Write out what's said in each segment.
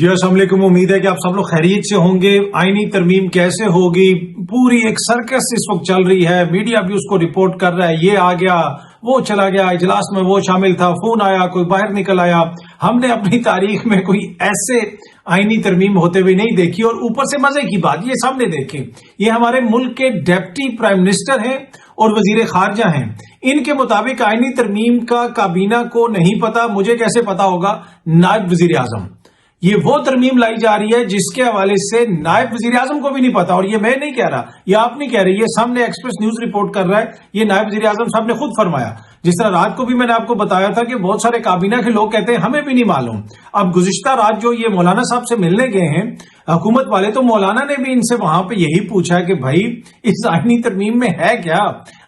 جی السلام علیکم، امید ہے کہ آپ سب لوگ خیریت سے ہوں گے۔ آئینی ترمیم کیسے ہوگی، پوری ایک سرکس اس وقت چل رہی ہے، میڈیا بھی اس کو رپورٹ کر رہا ہے، یہ آ گیا وہ چلا گیا، اجلاس میں وہ شامل تھا، فون آیا، کوئی باہر نکل آیا۔ ہم نے اپنی تاریخ میں کوئی ایسے آئینی ترمیم ہوتے ہوئے نہیں دیکھی، اور اوپر سے مزے کی بات یہ سامنے دیکھیں، یہ ہمارے ملک کے ڈپٹی پرائم منسٹر ہیں اور وزیر خارجہ ہیں۔ ان کے مطابق آئینی ترمیم کا کابینہ کو نہیں پتا، مجھے کیسے پتا ہوگا؟ نائب وزیر اعظم۔ یہ وہ ترمیم لائی جا رہی ہے جس کے حوالے سے نائب وزیر اعظم کو بھی نہیں پتا، اور یہ میں نہیں کہہ رہا، یہ آپ نہیں کہہ رہے، یہ سامنے ایکسپریس نیوز رپورٹ کر رہا ہے، یہ نائب وزیر اعظم صاحب نے خود فرمایا۔ جس طرح رات کو بھی میں نے آپ کو بتایا تھا کہ بہت سارے کابینہ کے لوگ کہتے ہیں ہمیں بھی نہیں معلوم۔ اب گزشتہ رات جو یہ مولانا صاحب سے ملنے گئے ہیں حکومت والے، تو مولانا نے بھی ان سے وہاں پہ یہی پوچھا کہ بھائی اس آئینی ترمیم میں ہے کیا،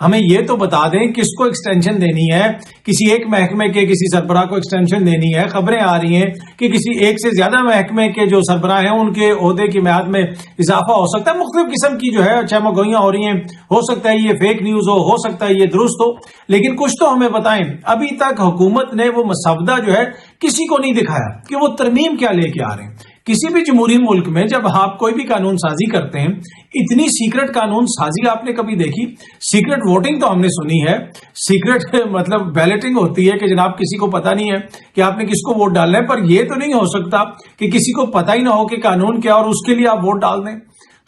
ہمیں یہ تو بتا دیں کس کو ایکسٹینشن دینی ہے، کسی ایک محکمے کے کسی سربراہ کو ایکسٹینشن دینی ہے۔ خبریں آ رہی ہیں کہ کسی ایک سے زیادہ محکمے کے جو سربراہ ہیں ان کے عہدے کی میعاد میں اضافہ ہو سکتا ہے، مختلف قسم کی جو ہے چمگوئیاں ہو رہی ہیں، ہو سکتا ہے یہ فیک نیوز ہو سکتا ہے یہ درست ہو، لیکن کچھ تو ہمیں بتائیں۔ ابھی تک حکومت نے وہ مسودہ جو ہے کسی کو نہیں دکھایا کہ وہ ترمیم کیا لے کے آ رہے ہیں۔ کسی بھی جمہوری ملک میں جب آپ کوئی بھی قانون سازی کرتے ہیں، اتنی سیکرٹ قانون سازی آپ نے کبھی دیکھی؟ سیکرٹ ووٹنگ تو ہم نے سنی ہے، سیکرٹ مطلب بیلٹنگ ہوتی ہے کہ جناب کسی کو پتا نہیں ہے کہ آپ نے کس کو ووٹ ڈالنا ہے، پر یہ تو نہیں ہو سکتا کہ کسی کو پتا ہی نہ ہو کہ قانون کیا اور اس کے لیے آپ ووٹ ڈال دیں۔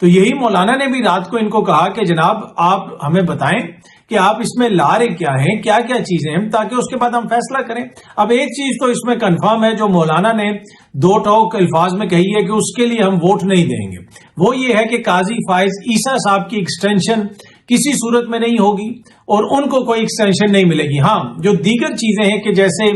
تو یہی مولانا نے بھی رات کو ان کو کہا کہ جناب آپ ہمیں بتائیں کہ آپ اس میں لا رہے کیا ہیں، کیا کیا چیزیں ہیں، تاکہ اس کے بعد ہم فیصلہ کریں۔ اب ایک چیز تو اس میں کنفرم ہے جو مولانا نے دو ٹوک الفاظ میں کہی ہے کہ اس کے لیے ہم ووٹ نہیں دیں گے، وہ یہ ہے کہ قاضی فائز عیسیٰ صاحب کی ایکسٹینشن کسی صورت میں نہیں ہوگی اور ان کو کوئی ایکسٹینشن نہیں ملے گی۔ ہاں جو دیگر چیزیں ہیں کہ جیسے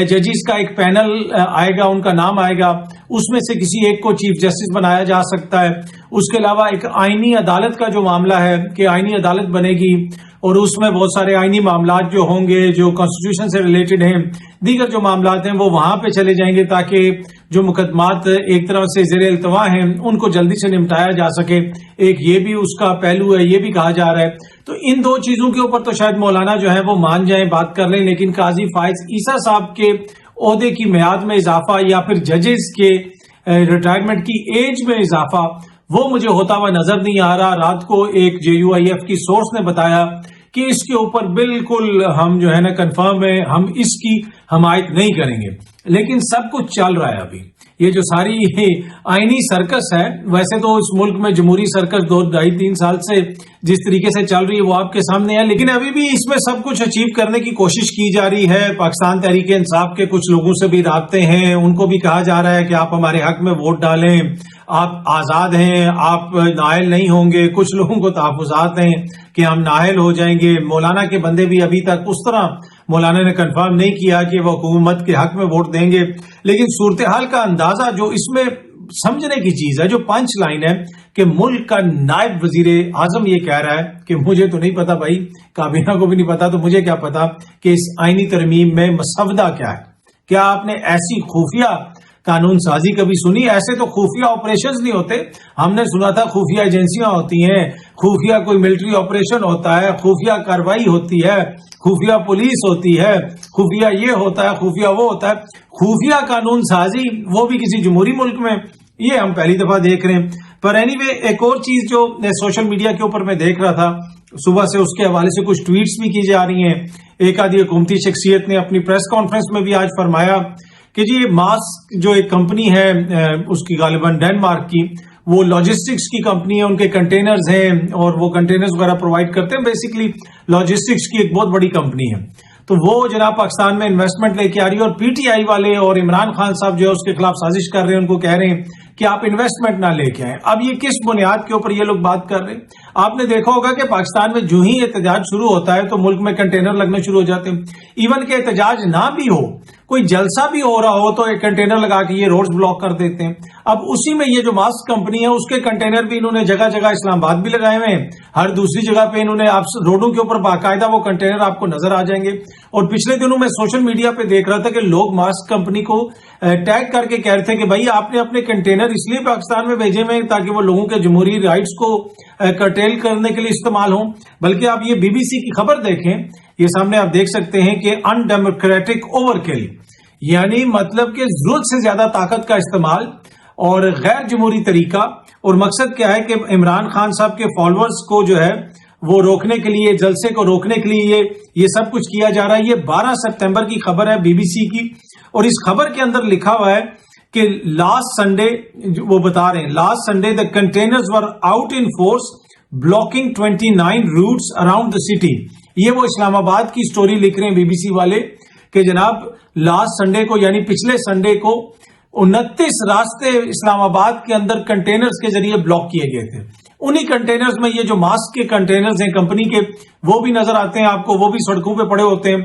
ججز کا ایک پینل آئے گا، ان کا نام آئے گا، اس میں سے کسی ایک کو چیف جسٹس بنایا جا سکتا ہے۔ اس کے علاوہ ایک آئینی عدالت کا جو معاملہ ہے کہ آئینی عدالت بنے گی اور اس میں بہت سارے آئینی معاملات جو ہوں گے جو کانسٹیٹیوشن سے ریلیٹڈ ہیں، دیگر جو معاملات ہیں وہ وہاں پہ چلے جائیں گے تاکہ جو مقدمات ایک طرح سے زیر التوا ہیں ان کو جلدی سے نمٹایا جا سکے۔ ایک یہ بھی اس کا پہلو ہے، یہ بھی کہا جا رہا ہے۔ تو ان دو چیزوں کے اوپر تو شاید مولانا جو ہے وہ مان جائیں، بات کر لیں، لیکن قاضی فائز عیسیٰ صاحب کے عہدے کی میعاد میں اضافہ یا پھر ججز کے ریٹائرمنٹ کی ایج میں اضافہ، وہ مجھے ہوتا ہوا نظر نہیں آ رہا۔ رات کو ایک JUIF کی سورس نے بتایا کہ اس کے اوپر بالکل ہم جو ہے نا کنفرم ہے، ہم اس کی حمایت نہیں کریں گے، لیکن سب کچھ چل رہا ہے ابھی۔ یہ جو ساری آئینی سرکس ہے، ویسے تو اس ملک میں جمہوری سرکس 2-2.5-3 سال سے جس طریقے سے چل رہی ہے وہ آپ کے سامنے ہے، لیکن ابھی بھی اس میں سب کچھ اچیو کرنے کی کوشش کی جا رہی ہے۔ پاکستان تحریک انصاف کے کچھ لوگوں سے بھی رابطے ہیں، ان کو بھی کہا جا رہا ہے کہ آپ ہمارے حق میں ووٹ ڈالیں، آپ آزاد ہیں، آپ نااہل نہیں ہوں گے۔ کچھ لوگوں کو تحفظات ہیں کہ ہم نااہل ہو جائیں گے۔ مولانا کے بندے بھی ابھی تک اس طرح مولانا نے کنفرم نہیں کیا کہ وہ حکومت کے حق میں ووٹ دیں گے، لیکن صورتحال کا اندازہ جو اس میں سمجھنے کی چیز ہے، جو پنچ لائن ہے کہ ملک کا نائب وزیر اعظم یہ کہہ رہا ہے کہ مجھے تو نہیں پتا بھائی، کابینہ کو بھی نہیں پتا، تو مجھے کیا پتا کہ اس آئینی ترمیم میں مسودہ کیا ہے۔ کیا آپ نے ایسی خفیہ قانون سازی کبھی سنی؟ ایسے تو خفیہ آپریشنز نہیں ہوتے، ہم نے سنا تھا خفیہ ایجنسیاں ہوتی ہیں، خفیہ کوئی ملٹری آپریشن ہوتا ہے، خفیہ کارروائی ہوتی ہے، خفیہ پولیس ہوتی ہے، خفیہ یہ ہوتا ہے، خفیہ وہ ہوتا ہے۔ خفیہ قانون سازی وہ بھی کسی جمہوری ملک میں، یہ ہم پہلی دفعہ دیکھ رہے ہیں۔ پر اینی وے ایک اور چیز جو سوشل میڈیا کے اوپر میں دیکھ رہا تھا صبح سے، اس کے حوالے سے کچھ ٹویٹس بھی کی جا رہی ہیں۔ ایک آدھی حکومتی شخصیت نے اپنی پریس کانفرنس میں بھی آج فرمایا کہ جی ماسک جو ایک کمپنی ہے اس کی غالباً ڈینمارک کی، وہ لاجسٹکس کی کمپنی ہے، ان کے کنٹینرز ہیں اور وہ کنٹینرز وغیرہ پرووائڈ کرتے ہیں، بیسیکلی لاجسٹکس کی ایک بہت بڑی کمپنی ہے۔ تو وہ جناب پاکستان میں انویسٹمنٹ لے کے آ رہی ہے، اور PTI والے اور عمران خان صاحب جو ہے اس کے خلاف سازش کر رہے ہیں، ان کو کہہ رہے ہیں کہ آپ انویسٹمنٹ نہ لے کے آئیں۔ اب یہ کس بنیاد کے اوپر یہ لوگ بات کر رہے ہیں؟ آپ نے دیکھا ہوگا کہ پاکستان میں جو ہی احتجاج شروع ہوتا ہے تو ملک میں کنٹینر لگنے شروع ہو جاتے ہیں۔ ایون کہ احتجاج نہ بھی ہو، کوئی جلسہ بھی ہو رہا ہو تو ایک کنٹینر لگا کے یہ روڈز بلاک کر دیتے ہیں۔ اب اسی میں یہ جو ماسک کمپنی ہے اس کے کنٹینر بھی انہوں نے جگہ جگہ اسلام آباد بھی لگائے ہوئے ہیں، ہر دوسری جگہ پہ انہوں نے آپ روڈوں کے اوپر باقاعدہ وہ کنٹینر آپ کو نظر آ جائیں گے۔ اور پچھلے دنوں میں سوشل میڈیا پہ دیکھ رہا تھا کہ لوگ ماسک کمپنی کو ٹیگ کر کے کہہ رہے تھے کہ بھائی آپ نے اپنے کنٹینر اس لیے پاکستان میں بھیجے ہوئے تاکہ وہ لوگوں کے جمہوری رائٹس کو کرٹیل کرنے کے لیے استعمال ہوں۔ بلکہ آپ یہ BBC کی خبر دیکھیں، یہ سامنے آپ دیکھ سکتے ہیں کہ ان ڈیموکریٹک اوور کل، یعنی مطلب کہ ضرورت سے زیادہ طاقت کا استعمال اور غیر جمہوری طریقہ. اور مقصد کیا ہے کہ عمران خان صاحب کے فالوورز کو جو ہے وہ روکنے کے لیے, جلسے کو روکنے کے لیے یہ سب کچھ کیا جا رہا ہے. یہ 12 سپتمبر کی خبر ہے BBC کی, اور اس خبر کے اندر لکھا ہوا ہے کہ لاسٹ سنڈے, وہ بتا رہے ہیں last Sunday the containers were out in force blocking 29 roots around the city. یہ وہ اسلام آباد کی سٹوری لکھ رہے ہیں BBC والے کہ جناب لاسٹ سنڈے کو یعنی پچھلے سنڈے کو 29 راستے اسلام آباد کے اندر کنٹینرز کے ذریعے بلاک کیے گئے تھے. انہی کنٹینرز میں یہ جو ماسک کے کنٹینرز ہیں کمپنی کے, وہ بھی نظر آتے ہیں آپ کو, وہ بھی سڑکوں پہ پڑے ہوتے ہیں.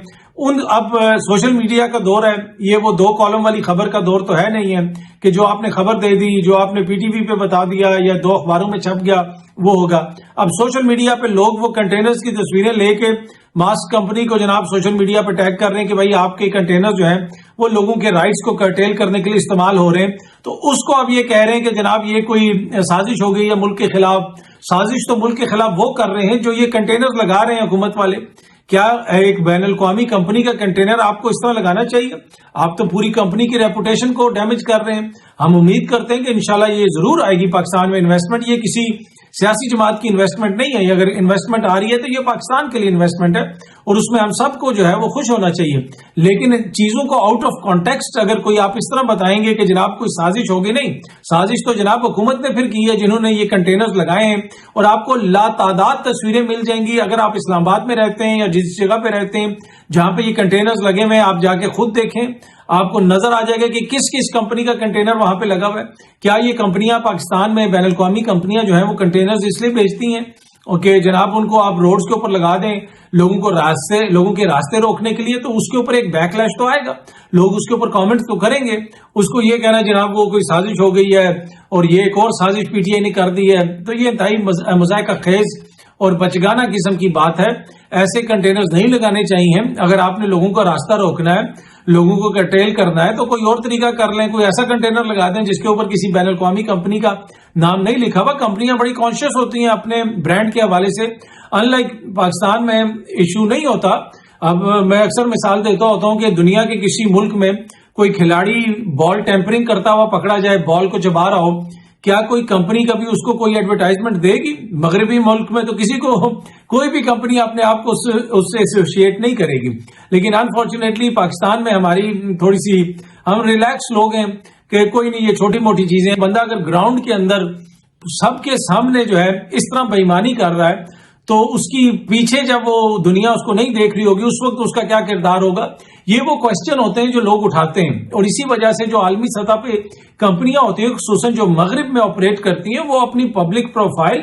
اب سوشل میڈیا کا دور ہے, یہ وہ 2 کالم والی خبر کا دور تو ہے نہیں ہے کہ جو آپ نے خبر دے دی, جو آپ نے PTV پہ بتا دیا یا 2 اخباروں میں چھپ گیا وہ ہوگا. اب سوشل میڈیا پہ لوگ وہ کنٹینرز کی تصویریں لے کے ماسک کمپنی کو جناب سوشل میڈیا پہ ٹیگ کر رہے ہیں کہ بھائی آپ کے کنٹینر جو ہیں وہ لوگوں کے رائٹس کو کرٹیل کرنے کے لیے استعمال ہو رہے ہیں. تو اس کو اب یہ کہہ رہے ہیں کہ جناب یہ کوئی سازش ہو گئی ہے ملک کے خلاف. سازش تو ملک کے خلاف وہ کر رہے ہیں جو یہ کنٹینر لگا رہے ہیں حکومت والے. کیا ایک بین الاقوامی کمپنی کا کنٹینر آپ کو اس طرح لگانا چاہیے؟ آپ تو پوری کمپنی کی ریپوٹیشن کو ڈیمیج کر رہے ہیں. ہم امید کرتے ہیں کہ انشاءاللہ یہ ضرور آئے گی پاکستان میں انویسٹمنٹ. یہ کسی سیاسی جماعت کی انویسٹمنٹ نہیں ہے. اگر انویسٹمنٹ آ رہی ہے تو یہ پاکستان کے لیے انویسٹمنٹ ہے, اور اس میں ہم سب کو جو ہے وہ خوش ہونا چاہیے. لیکن چیزوں کو آؤٹ آف کانٹیکسٹ اگر کوئی آپ اس طرح بتائیں گے کہ جناب کوئی سازش ہوگی, نہیں, سازش تو جناب حکومت نے پھر کی ہے جنہوں نے یہ کنٹینرز لگائے ہیں. اور آپ کو لا تعداد تصویریں مل جائیں گی اگر آپ اسلام آباد میں رہتے ہیں یا جس جگہ پہ رہتے ہیں جہاں پہ یہ کنٹینرز لگے ہوئے ہیں. آپ جا کے خود دیکھیں, آپ کو نظر آ جائے گا کہ کس کس کمپنی کا کنٹینر وہاں پہ لگا ہوا ہے. کیا یہ کمپنیاں پاکستان میں بین الاقوامی کمپنیاں جو ہیں وہ کنٹینرز اس لیے بیچتی ہیں کہ جناب ان کو آپ روڈز کے اوپر لگا دیں لوگوں کے راستے روکنے کے لیے؟ تو اس کے اوپر ایک بیک لیش تو آئے گا, لوگ اس کے اوپر کامنٹ تو کریں گے. اس کو یہ کہنا جناب وہ کوئی سازش ہو گئی ہے اور یہ ایک اور سازش PTI نے کر دی ہے, تو یہ انتہائی مذائقہ خیز اور بچگانہ قسم کی بات ہے. ایسے کنٹینرز نہیں لگانے چاہیے. اگر آپ نے لوگوں کا راستہ روکنا ہے, لوگوں کو کرٹیل کرنا ہے, تو کوئی اور طریقہ کر لیں. کوئی ایسا کنٹینر لگا دیں جس کے اوپر کسی بین الاقوامی کمپنی کا نام نہیں لکھا ہوا. کمپنیاں بڑی کانشیس ہوتی ہیں اپنے برانڈ کے حوالے سے, ان لائک پاکستان میں ایشو نہیں ہوتا. اب میں اکثر مثال دیتا ہوتا ہوں کہ دنیا کے کسی ملک میں کوئی کھلاڑی بال ٹیمپرنگ کرتا ہوا پکڑا جائے, بال کو چبا رہا ہو, کیا کوئی کمپنی کبھی اس کو کوئی ایڈورٹائزمنٹ دے گی؟ مغربی ملک میں تو کسی کو کوئی بھی کمپنی اپنے آپ کو اس سے ایسوسیٹ نہیں کرے گی. لیکن انفارچونیٹلی پاکستان میں ہماری تھوڑی سی ہم ریلیکس لوگ ہیں کہ کوئی نہیں, یہ چھوٹی موٹی چیزیں. بندہ اگر گراؤنڈ کے اندر سب کے سامنے جو ہے اس طرح بےایمانی کر رہا ہے تو اس کی پیچھے جب وہ دنیا اس کو نہیں دیکھ رہی ہوگی اس وقت اس کا کیا کردار ہوگا؟ یہ وہ کوشچن ہوتے ہیں جو لوگ اٹھاتے ہیں. اور اسی وجہ سے جو عالمی سطح پہ کمپنیاں ہوتی ہیں خصوصاً جو مغرب میں آپریٹ کرتی ہیں وہ اپنی پبلک پروفائل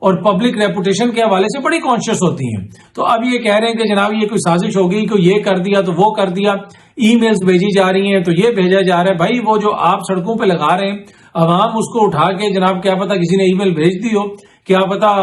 اور پبلک ریپوٹیشن کے حوالے سے بڑی کانشیس ہوتی ہیں. تو اب یہ کہہ رہے ہیں کہ جناب یہ کوئی سازش ہوگی, کوئی یہ کر دیا تو وہ کر دیا, ای میلز بھیجی جا رہی ہیں تو یہ بھیجا جا رہا ہے. بھائی وہ جو آپ سڑکوں پہ لگا رہے ہیں عوام اس کو اٹھا کے جناب کیا پتا کسی نے ای میل بھیج دی ہو, کیا پتا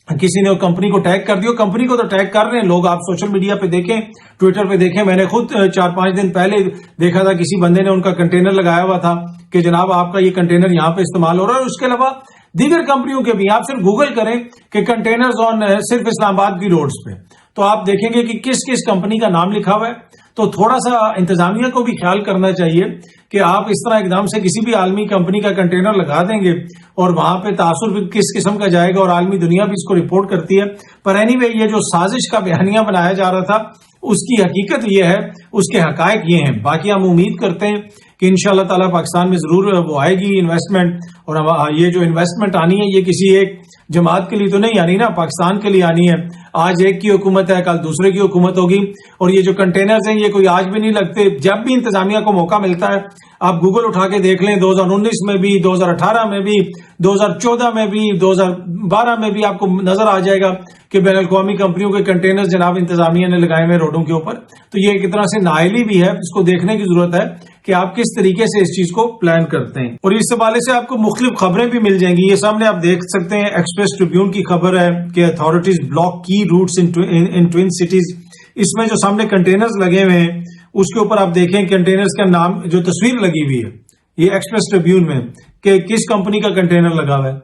کسی نے کمپنی کو ٹیگ کر دیا. کمپنی کو تو ٹیگ کر رہے ہیں لوگ, آپ سوشل میڈیا پہ دیکھیں, ٹویٹر پہ دیکھیں. میں نے خود 4-5 دن پہلے دیکھا تھا کسی بندے نے ان کا کنٹینر لگایا ہوا تھا کہ جناب آپ کا یہ کنٹینر یہاں پہ استعمال ہو رہا ہے. اور اس کے علاوہ دیگر کمپنیوں کے بھی, آپ صرف گوگل کریں کہ کنٹینرز آن صرف اسلام آباد کی روڈز پہ, تو آپ دیکھیں گے کہ کس کس کمپنی کا نام لکھا ہوا ہے. تو تھوڑا سا انتظامیہ کو بھی خیال کرنا چاہیے کہ آپ اس طرح ایک دم سے کسی بھی عالمی کمپنی کا کنٹینر لگا دیں گے اور وہاں پہ تاثر بھی کس قسم کا جائے گا, اور عالمی دنیا بھی اس کو رپورٹ کرتی ہے. پر اینی وے یہ جو سازش کا بیانیہ بنایا جا رہا تھا اس کی حقیقت یہ ہے, اس کے حقائق یہ ہیں. باقی ہم امید کرتے ہیں کہ انشاءاللہ تعالی پاکستان میں ضرور وہ آئے گی انویسٹمنٹ, اور یہ جو انویسٹمنٹ آنی ہے یہ کسی ایک جماعت کے لیے تو نہیں آنی نا, پاکستان کے لیے آنی ہے. آج ایک کی حکومت ہے, کل دوسرے کی حکومت ہوگی. اور یہ جو کنٹینرز ہیں یہ کوئی آج بھی نہیں لگتے, جب بھی انتظامیہ کو موقع ملتا ہے آپ گوگل اٹھا کے دیکھ لیں, 2019 میں بھی, 2018 میں بھی, 2014 میں بھی, 2012 میں بھی آپ کو نظر آ جائے گا کہ بین الاقوامی کمپنیوں کے کنٹینرز جناب انتظامیہ نے لگائے ہوئے روڈوں کے اوپر. تو یہ ایک طرح سے نااہلی بھی ہے, اس کو دیکھنے کی ضرورت ہے کہ آپ کس طریقے سے اس چیز کو پلان کرتے ہیں. اور اس حوالے سے آپ کو مختلف خبریں بھی مل جائیں گی. یہ سامنے آپ دیکھ سکتے ہیں, ایکسپریس ٹریبیون کی خبر ہے کہ اتھارٹیز بلاک کی روٹس ان ٹوین سٹیز. اس میں جو سامنے کنٹینرز لگے ہوئے ہیں اس کے اوپر آپ دیکھیں کنٹینرز کا نام, جو تصویر لگی ہوئی ہے یہ ایکسپریس ٹریبیون میں کہ کس کمپنی کا کنٹینر لگا ہوا ہے.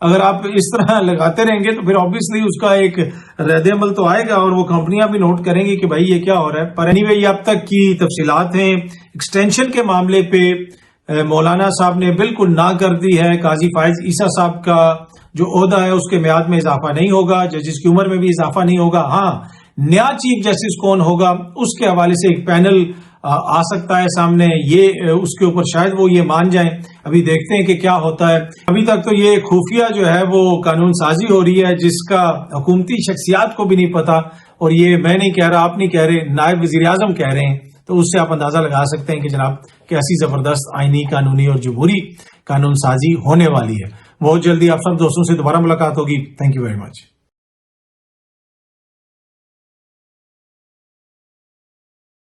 اگر آپ اس طرح لگاتے رہیں گے تو پھر آبویسلی اس کا ایک رد عمل تو آئے گا اور وہ کمپنیاں بھی نوٹ کریں گی کہ بھائی یہ کیا ہو رہا ہے. پر اینی وے یہ اب تک کی تفصیلات ہیں. ایکسٹینشن کے معاملے پہ مولانا صاحب نے بالکل نہ کر دی ہے. قاضی فائز عیسیٰ صاحب کا جو عہدہ ہے اس کے میعاد میں اضافہ نہیں ہوگا, ججز کی عمر میں بھی اضافہ نہیں ہوگا. ہاں, نیا چیف جسٹس کون ہوگا اس کے حوالے سے ایک پینل آ سکتا ہے سامنے, یہ اس کے اوپر شاید وہ یہ مان جائیں. ابھی دیکھتے ہیں کہ کیا ہوتا ہے. ابھی تک تو یہ خفیہ جو ہے وہ قانون سازی ہو رہی ہے جس کا حکومتی شخصیات کو بھی نہیں پتا, اور یہ میں نہیں کہہ رہا, آپ نہیں کہہ رہے, نائب وزیر اعظم کہہ رہے ہیں. تو اس سے آپ اندازہ لگا سکتے ہیں کہ جناب کیسی زبردست آئینی, قانونی اور جمہوری قانون سازی ہونے والی ہے. بہت جلدی آپ سب دوستوں سے دوبارہ ملاقات ہوگی. Thank you very much.